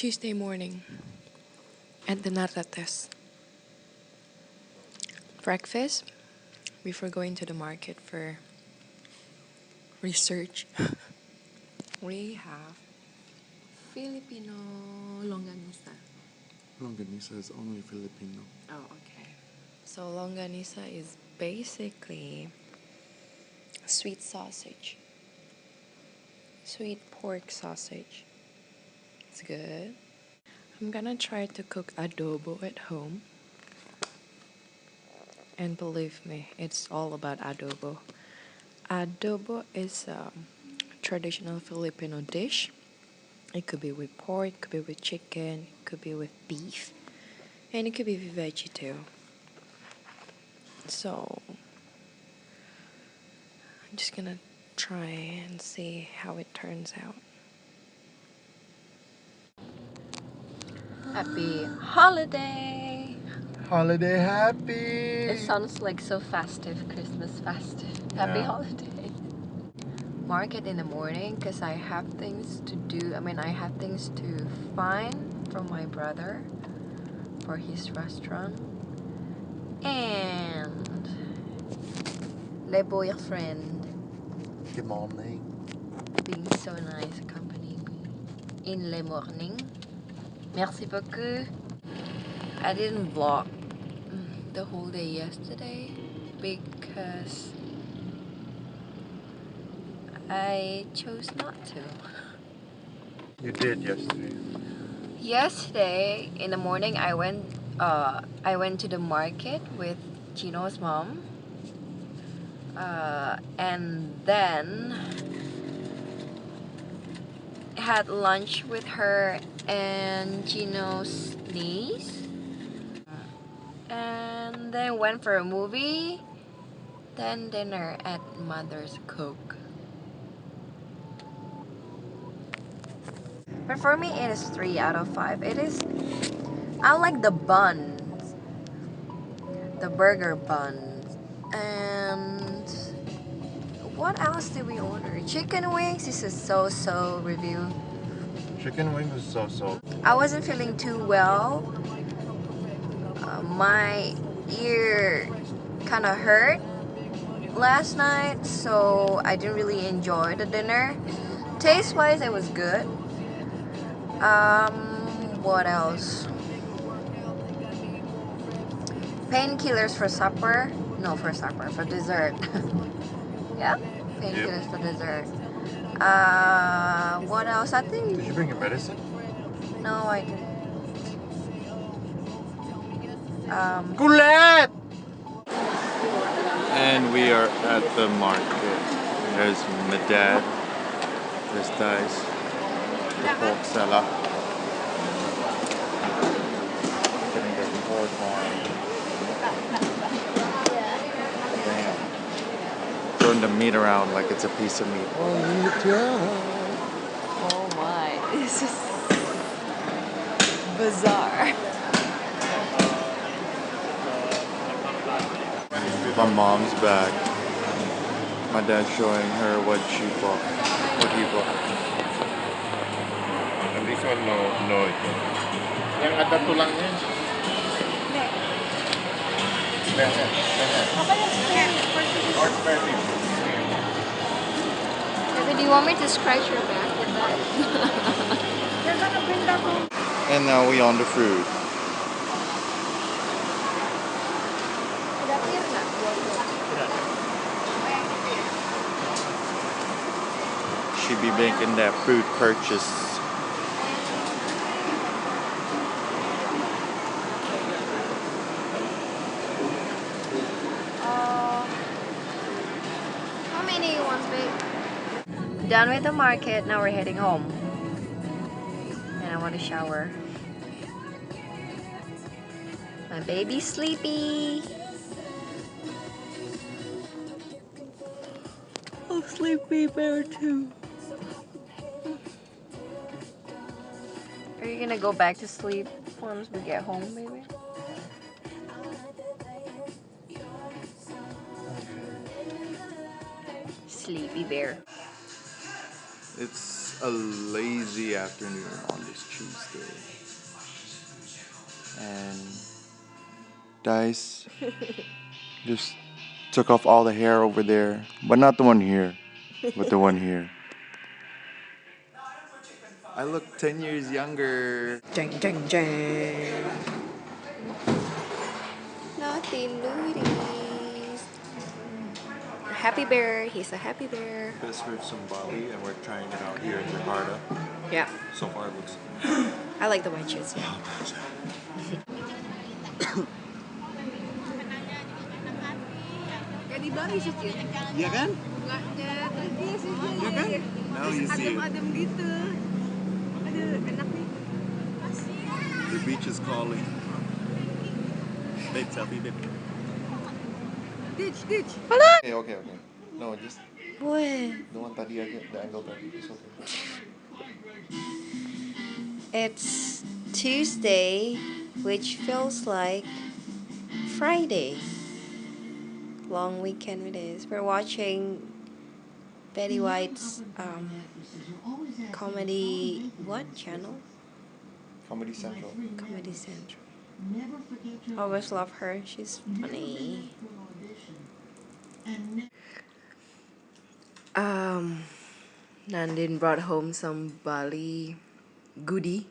Tuesday morning at the Narrates. Breakfast before going to the market for research. We have Filipino longanisa. Longanisa is only Filipino. Oh, okay. So longanisa is basically sweet sausage. Sweet pork sausage. It's good. I'm gonna try to cook adobo at home. And believe me, it's all about adobo. Adobo is a traditional Filipino dish. It could be with pork, it could be with chicken, it could be with beef, and it could be with veggie too. So, I'm just gonna try and see how it turns out. Happy holiday! Holiday happy! It sounds like so festive, Christmas festive. Happy holiday! Market in the morning because I have things to do. I have things to find from my brother for his restaurant. And le boyfriend. Good morning. Being so nice, accompanying me in le morning. Merci beaucoup. I didn't vlog the whole day yesterday because I chose not to. You did yesterday. Yesterday in the morning, I went to the market with Gino's mom, and then had lunch with her and Gino's niece, and then went for a movie, then dinner at Mother's Cook. But for me, it is 3 out of 5. I like the buns, the burger buns, and what else did we order? Chicken wings. This is so review. Chicken wing was so. I wasn't feeling too well. My ear kind of hurt last night, so I didn't really enjoy the dinner. Taste-wise, it was good. What else? Painkillers for supper. No, for supper. For dessert. Yeah? Painkillers for dessert. What else? I think... Did you bring your medicine? No, I didn't. Colette! And we are at the market. There's my dad. There's Dice. The pork seller. Getting the pork horn. Damn. Throwing the meat around like it's a piece of meat. Oh my. This is bizarre. My mom's back. My dad's showing her what she bought. What he bought. And this one, no. Yang ada tulangnya. Maybe do you want me to scratch your back with that? And now we on the food. She be making that food purchase. How many you want, babe? Done with the market, now we're heading home. And I want to shower. My baby's sleepy. Oh, sleepy bear too. Are you gonna go back to sleep once we get home, baby? Sleepy bear. It's It's a lazy afternoon on this Tuesday. And Dice just took off all the hair over there, but not the one here, but the one here. I look 10 years younger. Jang, jang, jang. Naughty Ludies. Happy bear. He's a happy bear. Best heard some Bali, and we're trying it out here in Jakarta. Yeah. So far, it looks. I like the white shoes. Yeah. Di Bali sih, Cil. Iya kan? Nggak ada sih, Cil. Iya kan? Now you see it. Adem-adem gitu. Aduh, enak nih. The beach is calling. Babe, selfie, babe. Ditch. Okay. No, just Boy. the one tadi aja, the angle tadi. It's okay. It's Tuesday, which feels like Friday. Long weekend it is. We're watching Betty White's comedy. What channel? Comedy Central. Comedy Central. Always love her. She's funny. Nandin brought home some Bali goodie.